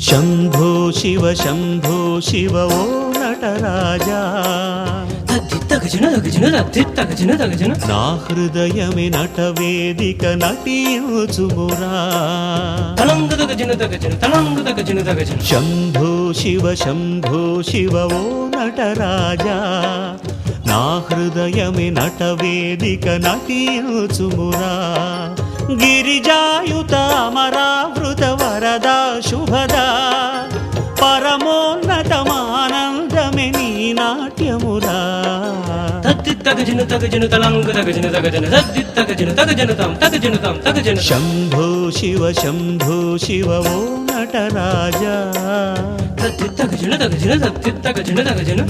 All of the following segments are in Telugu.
శంభో శివ ఓ నటరాజా నా హృదయమే నటవేదిక నటించుమురా శంభో శివ ఓ నటరాజా నా హృదయమే నటవేదిక నటించుమురా గిరిజాయుత అమరావృత వరదా శుభదా పరమోన్నతమానందమే నీ నాట్యమురా శంభో శివ ఓ నటరాజా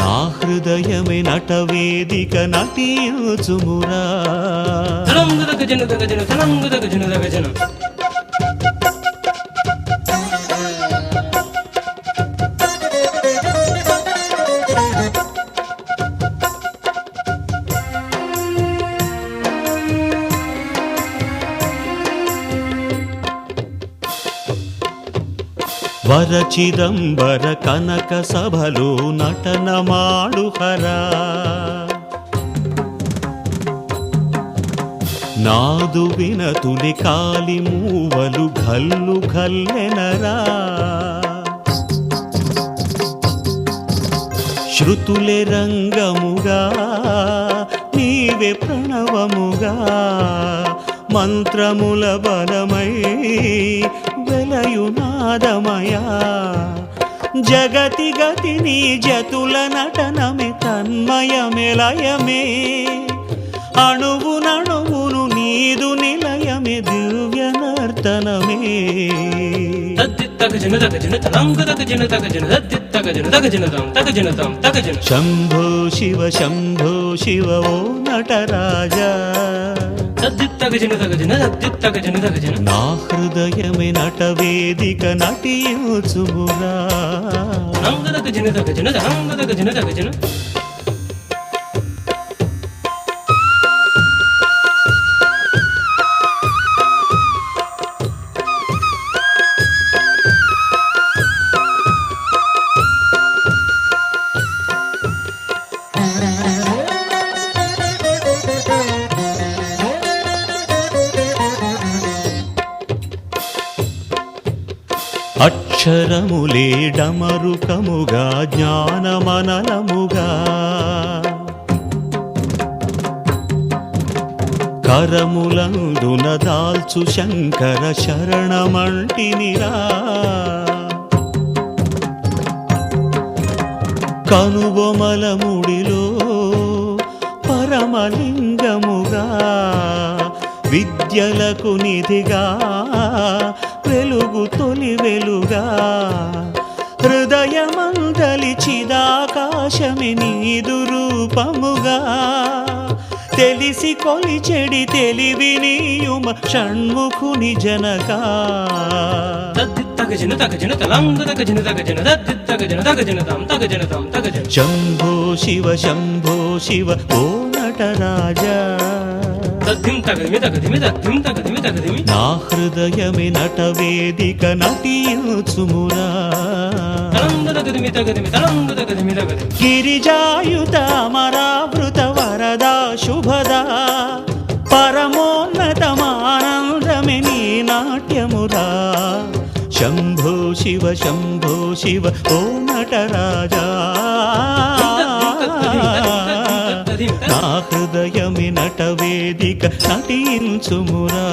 నా హృదయమే నటవేదిక నటించుమురా వరచిదంబర కనక సభలో నటన మాడుహరా నాదు వినతుని కాలి మూవలు ఘల్లు ఘల్లెనరా శృతులే రంగముగా నీవే ప్రణవముగా మంత్రముల బలమై వెలయునాదమయా జగతి గతి నీ జతుల నటనమే తన్మయమెలయమే అణువునణువును నీదు నిలయమే దివ్య నర్తనమే శంభో శివ ఓ నటరాజా నా హృదయమే నటవేదిక నటించుమురా అక్షరములే డమరుకముగా జ్ఞానమనలముగా కరములందున దాల్చు శంకర శరణమంటినిరా కనుబొమల ముడిలో పరమలింగముగా విద్యలకు నిధిగా వెలుగు తొలి వెలుగా హృదయమందలి చిదాకాశమి నీదు రూపముగా తెలిసి కొలిచెడి తెలివి నీయుమ షణ్ముఖుని జనకా శంభో శివ ఓ నటరాజా నా హృదయమే నటవేదిక నటించుమురా గిరిజాయుత అమరావృత వరదా శుభదా పరమోన్నతమానందమే నీ నాట్యమురా శంభో శివ ఓ నటరాజా నా హృదయమే నటవేదిక నటించుమురా